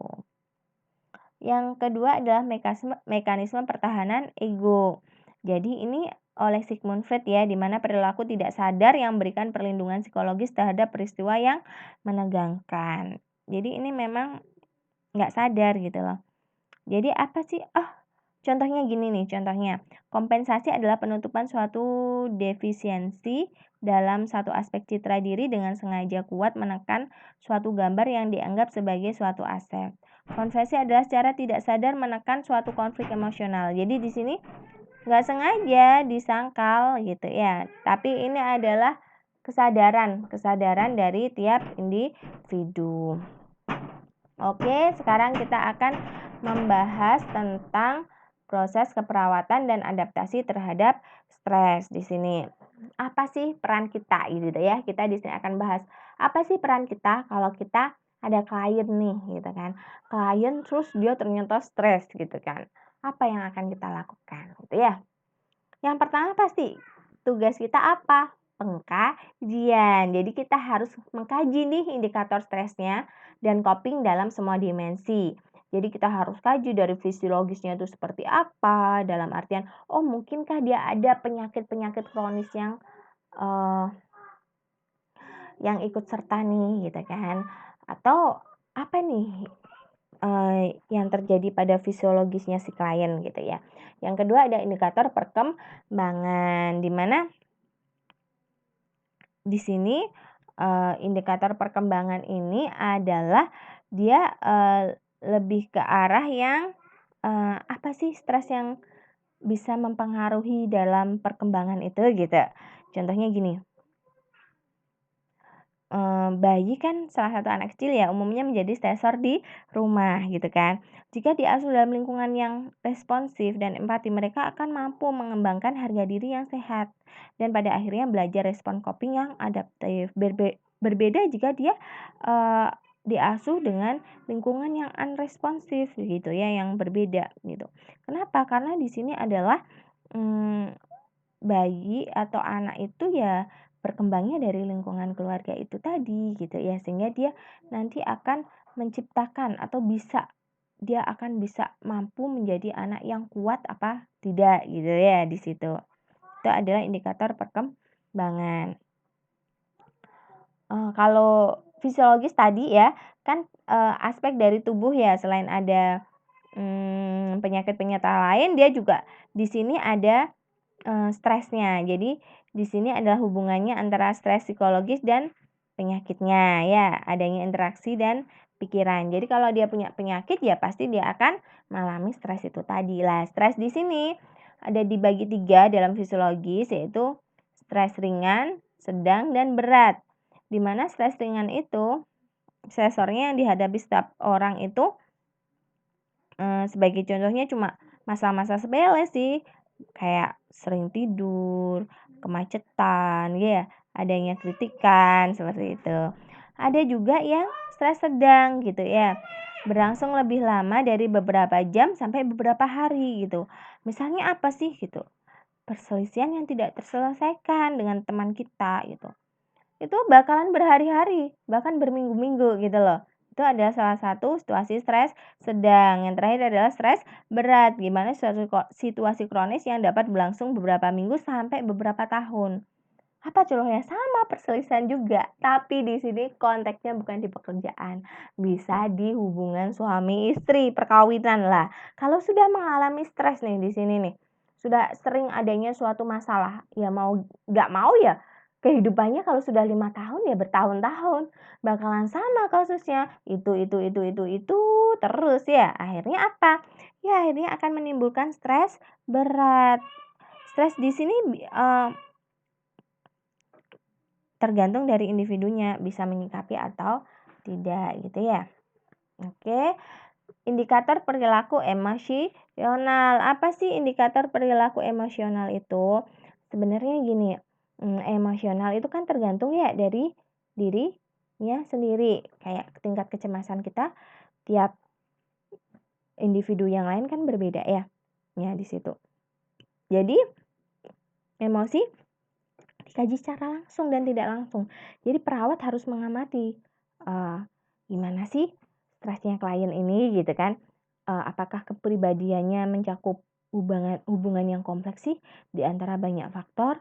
Yang kedua adalah mekanisme pertahanan ego. Jadi ini oleh Sigmund Freud ya, di mana perilaku tidak sadar yang memberikan perlindungan psikologis terhadap peristiwa yang menegangkan. Jadi ini memang nggak sadar gitu loh. Jadi apa sih? Contohnya gini nih, kompensasi adalah penutupan suatu defisiensi dalam satu aspek citra diri dengan sengaja kuat menekan suatu gambar yang dianggap sebagai suatu aset. Konversi adalah secara tidak sadar menekan suatu konflik emosional. Jadi di sini nggak sengaja disangkal gitu ya, tapi ini adalah kesadaran dari tiap individu. Oke, sekarang kita akan membahas tentang proses keperawatan dan adaptasi terhadap stres di sini. Apa sih peran kita gitu ya? Kita di sini akan bahas apa sih peran kita kalau kita ada klien nih gitu kan. Klien terus dia ternyata stres gitu kan. Apa yang akan kita lakukan gitu ya? Yang pertama pasti tugas kita apa? Pengkajian. Jadi kita harus mengkaji nih indikator stresnya dan coping dalam semua dimensi. Jadi kita harus kaji dari fisiologisnya itu seperti apa, dalam artian mungkinkah dia ada penyakit-penyakit kronis yang ikut serta nih gitu kan. Atau apa nih yang terjadi pada fisiologisnya si klien gitu ya. Yang kedua ada indikator perkembangan, di mana di sini indikator perkembangan ini adalah dia lebih ke arah yang apa sih stres yang bisa mempengaruhi dalam perkembangan itu gitu. Contohnya gini, bayi kan salah satu anak kecil ya umumnya menjadi stresor di rumah gitu kan. Jika diasuh dalam lingkungan yang responsif dan empati, mereka akan mampu mengembangkan harga diri yang sehat dan pada akhirnya belajar respon coping yang adaptif. Berbeda jika dia diasuh dengan lingkungan yang unresponsif gitu ya, yang berbeda gitu. Kenapa? Karena di sini adalah bayi atau anak itu ya berkembangnya dari lingkungan keluarga itu tadi gitu ya, sehingga dia nanti akan menciptakan atau dia akan bisa mampu menjadi anak yang kuat apa tidak gitu ya di situ. Itu adalah indikator perkembangan. Kalau fisiologis tadi ya kan aspek dari tubuh ya, selain ada penyakit penyerta lain, dia juga di sini ada stresnya. Jadi di sini adalah hubungannya antara stres psikologis dan penyakitnya ya, adanya interaksi dan pikiran. Jadi kalau dia punya penyakit ya pasti dia akan mengalami stres itu tadi lah. Stres di sini ada dibagi 3 dalam fisiologis, yaitu stres ringan, sedang, dan berat. Dimana stres ringan itu stresornya yang dihadapi setiap orang itu sebagai contohnya cuma masalah-masalah sepele sih, kayak sering tidur, kemacetan, ya, adanya kritikan seperti itu. Ada juga yang stres sedang gitu ya, berlangsung lebih lama dari beberapa jam sampai beberapa hari gitu. Misalnya apa sih gitu? Perselisihan yang tidak terselesaikan dengan teman kita gitu. Itu bakalan berhari-hari, bahkan berminggu-minggu gitu loh. Itu adalah salah satu situasi stres sedang. Yang terakhir adalah stres berat, gimana suatu situasi kronis yang dapat berlangsung beberapa minggu sampai beberapa tahun. Apa contohnya? Sama, perselisihan juga, tapi di sini konteksnya bukan di pekerjaan, bisa di hubungan suami istri, perkawinan lah. Kalau sudah mengalami stres nih di sini nih, sudah sering adanya suatu masalah, ya mau nggak mau ya kehidupannya kalau sudah 5 tahun ya bertahun-tahun bakalan sama kasusnya, itu terus ya. Akhirnya apa? Ya akhirnya akan menimbulkan stres berat. Stres di sini tergantung dari individunya bisa menyikapi atau tidak gitu ya. Oke, indikator perilaku emosional. Apa sih indikator perilaku emosional itu? Sebenarnya gini, emosional itu kan tergantung ya dari dirinya sendiri. Kayak tingkat kecemasan kita tiap individu yang lain kan berbeda ya. Ya di situ. Jadi emosi dikaji secara langsung dan tidak langsung. Jadi perawat harus mengamati gimana sih stresnya klien ini gitu kan. Apakah kepribadiannya mencakup hubungan yang kompleks sih di antara banyak faktor.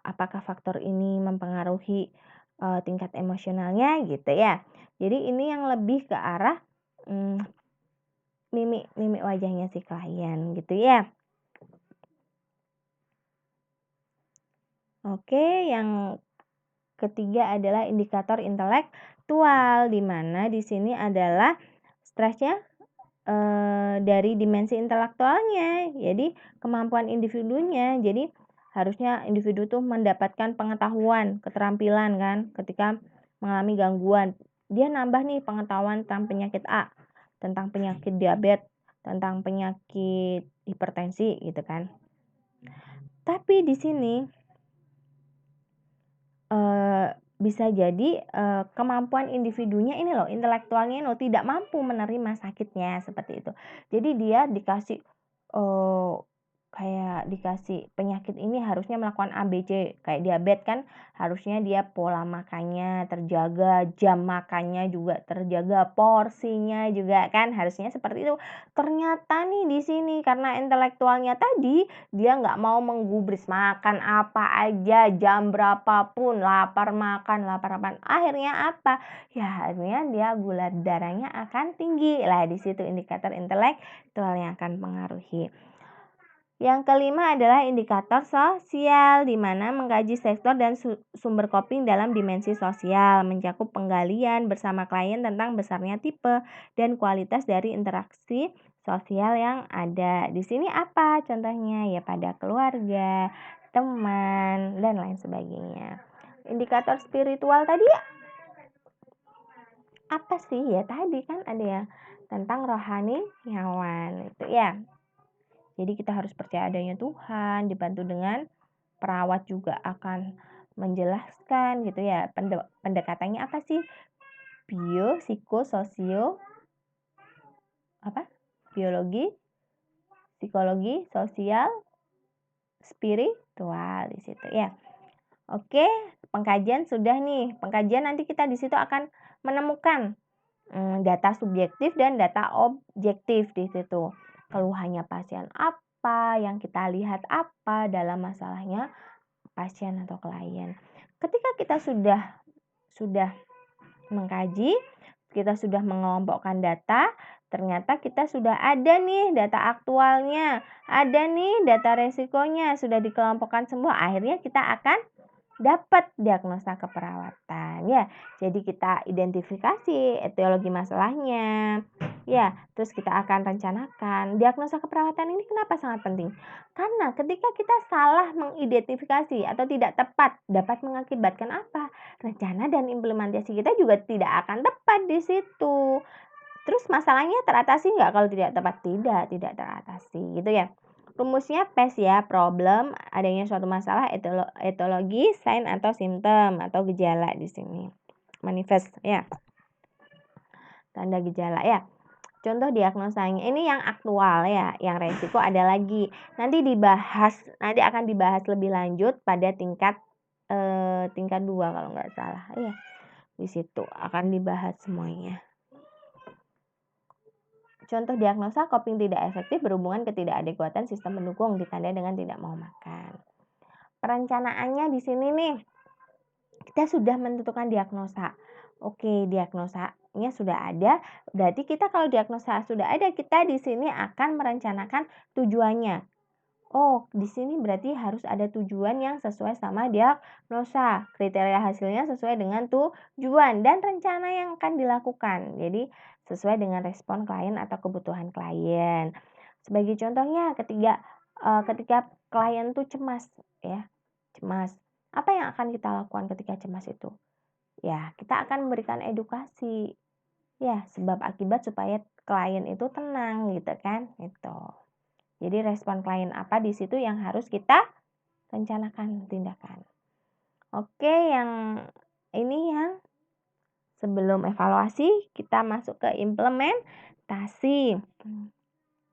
Apakah faktor ini mempengaruhi tingkat emosionalnya gitu ya. Jadi ini yang lebih ke arah mimik wajahnya si klien gitu ya. Oke, yang ketiga adalah indikator intelektual, di mana di sini adalah stresnya dari dimensi intelektualnya. Jadi kemampuan individunya. Jadi harusnya individu tuh mendapatkan pengetahuan, keterampilan kan ketika mengalami gangguan. Dia nambah nih pengetahuan tentang penyakit A, tentang penyakit diabetes, tentang penyakit hipertensi gitu kan. Tapi di sini bisa jadi kemampuan individunya ini loh, intelektualnya ini loh tidak mampu menerima sakitnya seperti itu. Jadi dia dikasih kayak dikasih penyakit ini harusnya melakukan ABC, kayak diabetes kan harusnya dia pola makannya terjaga, jam makannya juga terjaga, porsinya juga kan harusnya seperti itu. Ternyata nih di sini karena intelektualnya tadi dia nggak mau menggubris, makan apa aja, jam berapapun, lapar makan, akhirnya apa? Ya akhirnya dia gula darahnya akan tinggi. Lah di situ indikator intelektual yang akan mengaruhi. Yang kelima adalah indikator sosial, di mana mengkaji sektor dan sumber coping dalam dimensi sosial, mencakup penggalian bersama klien tentang besarnya tipe dan kualitas dari interaksi sosial yang ada. Di sini apa contohnya? Ya pada keluarga, teman, dan lain sebagainya. Indikator spiritual tadi apa sih? Ya tadi kan ada yang tentang rohaniawan itu ya. Jadi kita harus percaya adanya Tuhan, dibantu dengan perawat juga akan menjelaskan gitu ya. Pendekatannya apa sih? Bio, psiko, sosio, apa? Biologi, psikologi, sosial, spiritual di situ ya. Oke, pengkajian sudah nih. Pengkajian nanti kita di situ akan menemukan data subjektif dan data objektif di situ. Keluhannya pasien apa, yang kita lihat apa dalam masalahnya pasien atau klien. Ketika kita sudah mengkaji, kita sudah mengelompokkan data, ternyata kita sudah ada nih data aktualnya, ada nih data resikonya, sudah dikelompokkan semua, akhirnya kita akan dapat diagnosa keperawatan ya. Jadi kita identifikasi etiologi masalahnya. Ya, terus kita akan rencanakan. Diagnosa keperawatan ini kenapa sangat penting? Karena ketika kita salah mengidentifikasi atau tidak tepat dapat mengakibatkan apa? Rencana dan implementasi kita juga tidak akan tepat di situ. Terus masalahnya teratasi nggak kalau tidak tepat? Tidak teratasi gitu ya. Rumusnya PES ya, problem, adanya suatu masalah, etologi, sign atau simptom atau gejala di sini. Manifest ya. Tanda gejala ya. Contoh diagnosanya ini yang aktual ya, yang resiko ada lagi. Nanti akan dibahas lebih lanjut pada tingkat 2 kalau nggak salah ya. Di situ akan dibahas semuanya. Contoh diagnosa coping tidak efektif berhubungan ketidakadekuatan sistem pendukung ditandai dengan tidak mau makan. Perencanaannya di sini nih, kita sudah menentukan diagnosa. Oke, diagnosanya sudah ada. Berarti kita kalau diagnosa sudah ada, kita di sini akan merencanakan tujuannya. Oh, di sini berarti harus ada tujuan yang sesuai sama diagnosa. Kriteria hasilnya sesuai dengan tujuan dan rencana yang akan dilakukan. Jadi, sesuai dengan respon klien atau kebutuhan klien. Sebagai contohnya, ketika klien tuh cemas, ya, cemas. Apa yang akan kita lakukan ketika cemas itu? Ya, kita akan memberikan edukasi. Ya, sebab akibat supaya klien itu tenang gitu kan, itu. Jadi respon klien apa di situ yang harus kita rencanakan tindakan. Oke, yang ini yang sebelum evaluasi kita masuk ke implementasi.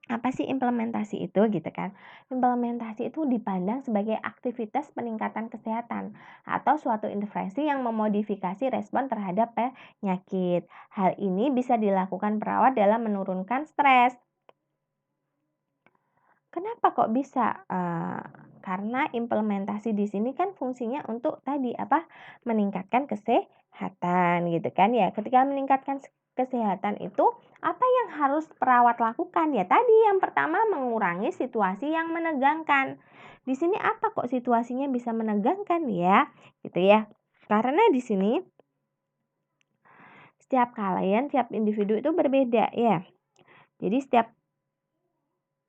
Apa sih implementasi itu gitu kan? Implementasi itu dipandang sebagai aktivitas peningkatan kesehatan atau suatu intervensi yang memodifikasi respon terhadap penyakit. Hal ini bisa dilakukan perawat dalam menurunkan stres. Kenapa kok bisa? Karena implementasi di sini kan fungsinya untuk tadi meningkatkan kesehatan gitu kan ya. Ketika meningkatkan kesehatan itu apa yang harus perawat lakukan? Ya tadi yang pertama mengurangi situasi yang menegangkan. Di sini apa kok situasinya bisa menegangkan ya? Gitu ya. Karena di sini setiap individu itu berbeda ya. Jadi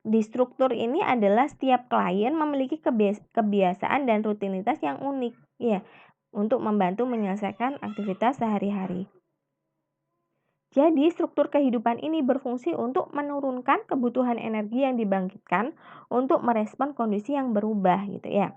di struktur ini adalah setiap klien memiliki kebiasaan dan rutinitas yang unik ya untuk membantu menyelesaikan aktivitas sehari-hari. Jadi struktur kehidupan ini berfungsi untuk menurunkan kebutuhan energi yang dibangkitkan untuk merespon kondisi yang berubah gitu ya.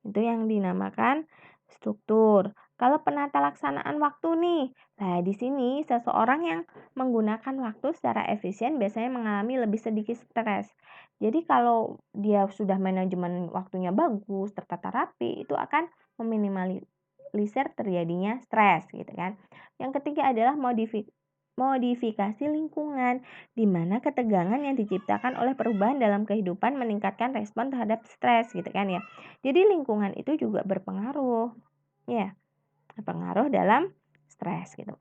Itu yang dinamakan struktur. Kalau penata laksanaan waktu nih, nah di sini seseorang yang menggunakan waktu secara efisien biasanya mengalami lebih sedikit stres. Jadi kalau dia sudah manajemen waktunya bagus, tertata rapi, itu akan meminimalisir terjadinya stres gitu kan. Yang ketiga adalah modifikasi lingkungan, di mana ketegangan yang diciptakan oleh perubahan dalam kehidupan meningkatkan respon terhadap stres gitu kan ya. Jadi lingkungan itu juga berpengaruh ya, berpengaruh dalam stres gitu.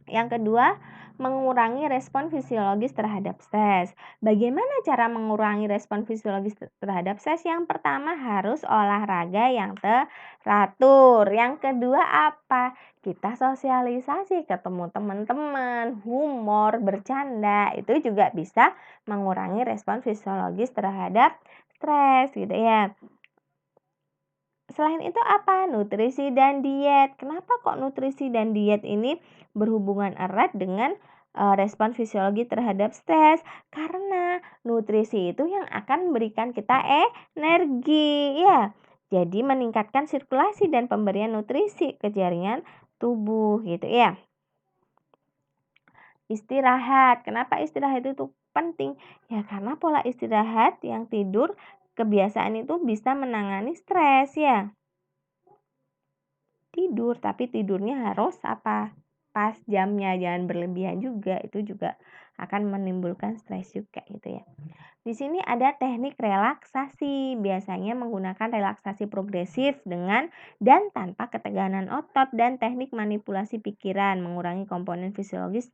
Yang kedua, mengurangi respon fisiologis terhadap stres. Bagaimana cara mengurangi respon fisiologis terhadap stres? Yang pertama harus olahraga yang teratur. Yang kedua apa? Kita sosialisasi, ketemu teman-teman, humor, bercanda, itu juga bisa mengurangi respon fisiologis terhadap stres gitu ya. Selain itu apa? Nutrisi dan diet. Kenapa kok nutrisi dan diet ini berhubungan erat dengan respon fisiologi terhadap stres? Karena nutrisi itu yang akan memberikan kita energi ya. Jadi meningkatkan sirkulasi dan pemberian nutrisi ke jaringan tubuh gitu ya. Istirahat. Kenapa istirahat itu penting? Ya karena pola istirahat yang tidur kebiasaan itu bisa menangani stres ya. Tidur, tapi tidurnya harus pas jamnya, jangan berlebihan juga, itu juga akan menimbulkan stres juga gitu ya. Di sini ada teknik relaksasi, biasanya menggunakan relaksasi progresif dengan dan tanpa ketegangan otot dan teknik manipulasi pikiran, mengurangi komponen fisiologis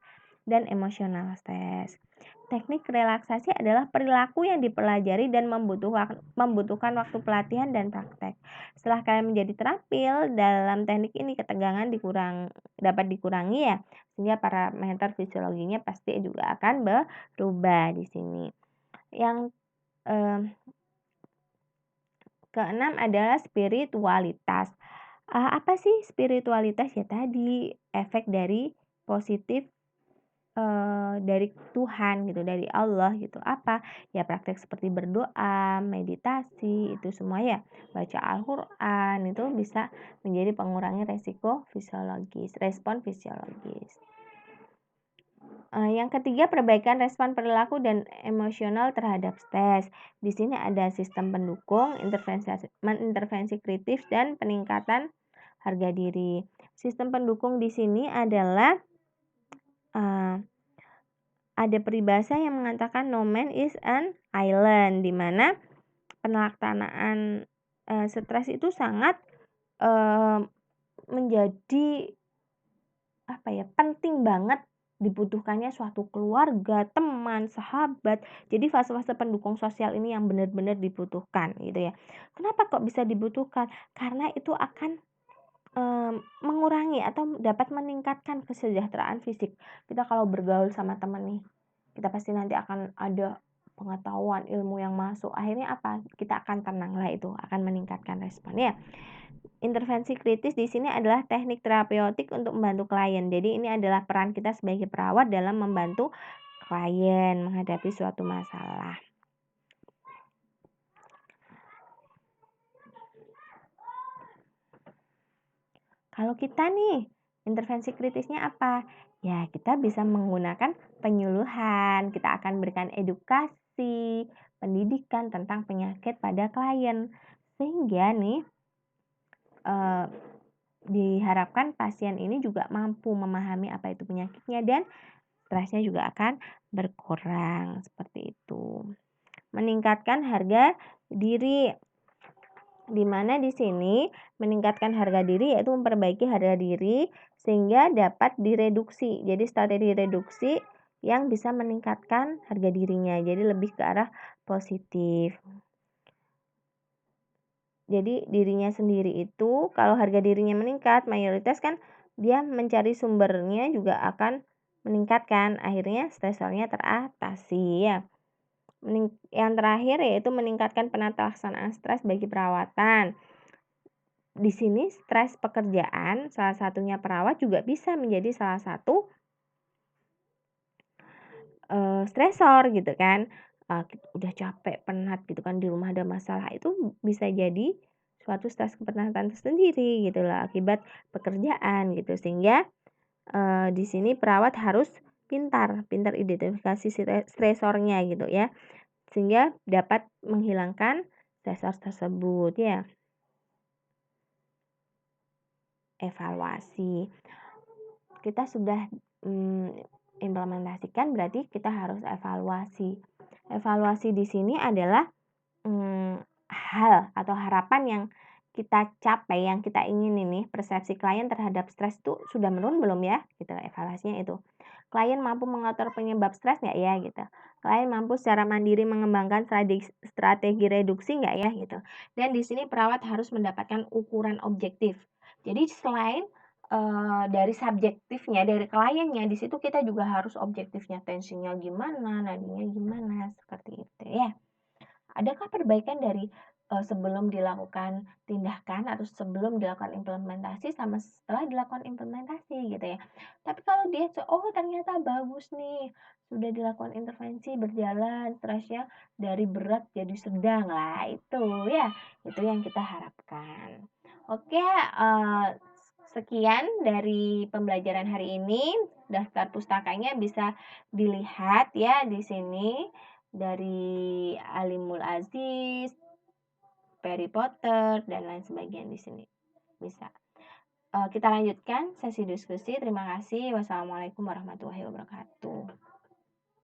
dan emosional stres. Teknik relaksasi adalah perilaku yang dipelajari dan membutuhkan waktu pelatihan dan praktek. Setelah kalian menjadi terampil dalam teknik ini, ketegangan dapat dikurangi ya, sehingga parameter fisiologinya pasti juga akan berubah di sini. Yang keenam adalah spiritualitas. Apa sih spiritualitas? Ya tadi efek dari positif dari Tuhan gitu, dari Allah gitu. Apa? Ya praktek seperti berdoa, meditasi, itu semua ya. Baca Al-Qur'an itu bisa menjadi pengurangi respon fisiologis. Yang ketiga, perbaikan respon perilaku dan emosional terhadap stres. Di sini ada sistem pendukung, intervensi kritis, dan peningkatan harga diri. Sistem pendukung di sini adalah ada peribahasa yang mengatakan no man is an island, di mana pelaksanaan stres itu sangat menjadi penting banget, dibutuhkannya suatu keluarga, teman, sahabat. Jadi fase-fase pendukung sosial ini yang benar-benar dibutuhkan gitu ya. Kenapa kok bisa dibutuhkan? Karena itu akan mengurangi atau dapat meningkatkan kesejahteraan fisik. Kita kalau bergaul sama teman nih, kita pasti nanti akan ada pengetahuan, ilmu yang masuk. Akhirnya apa? Kita akan tenang lah, itu akan meningkatkan respon ya. Intervensi kritis di sini adalah teknik terapeutik untuk membantu klien. Jadi ini adalah peran kita sebagai perawat dalam membantu klien menghadapi suatu masalah. Kalau kita nih, intervensi kritisnya apa? Ya, kita bisa menggunakan penyuluhan. Kita akan berikan edukasi, pendidikan tentang penyakit pada klien. Sehingga nih, diharapkan pasien ini juga mampu memahami apa itu penyakitnya dan stresnya juga akan berkurang. Seperti itu. Meningkatkan harga diri. Di mana di sini meningkatkan harga diri yaitu memperbaiki harga diri sehingga dapat direduksi. Jadi strategi reduksi yang bisa meningkatkan harga dirinya. Jadi lebih ke arah positif. Jadi dirinya sendiri itu kalau harga dirinya meningkat, mayoritas kan dia mencari sumbernya juga akan meningkatkan. Akhirnya stresornya teratasi ya. Yang terakhir yaitu meningkatkan penata laksanaan stres bagi perawatan. Di sini stres pekerjaan, salah satunya perawat juga bisa menjadi salah satu stresor gitu kan. Udah capek, penat gitu kan, di rumah ada masalah, itu bisa jadi suatu stres kepenatan tersendiri gitu lah akibat pekerjaan gitu. Sehingga di sini perawat harus pintar identifikasi stresornya gitu ya. Sehingga dapat menghilangkan stresor tersebut ya. Evaluasi. Kita sudah implementasikan, berarti kita harus evaluasi. Evaluasi di sini adalah hal atau harapan yang kita capai, yang kita ingin ini, persepsi klien terhadap stres itu sudah menurun belum ya? Gitu, evaluasinya itu. Klien mampu mengatur penyebab stres nggak ya? Gitu. Klien mampu secara mandiri mengembangkan strategi reduksi nggak ya? Gitu. Dan di sini perawat harus mendapatkan ukuran objektif. Jadi selain dari subjektifnya, dari kliennya, di situ kita juga harus objektifnya, tensinya gimana, nadinya gimana, seperti itu ya. Adakah perbaikan dari sebelum dilakukan tindakan atau sebelum dilakukan implementasi sama setelah dilakukan implementasi gitu ya. Tapi kalau dia ternyata bagus nih, sudah dilakukan intervensi, berjalan, stresnya dari berat jadi sedang lah, itu ya, itu yang kita harapkan. Oke, sekian dari pembelajaran hari ini. Daftar pustakanya bisa dilihat ya di sini, dari Alimul Aziz, Harry Potter, dan lain sebagainya di sini bisa. Kita lanjutkan sesi diskusi. Terima kasih. Wassalamualaikum warahmatullahi wabarakatuh.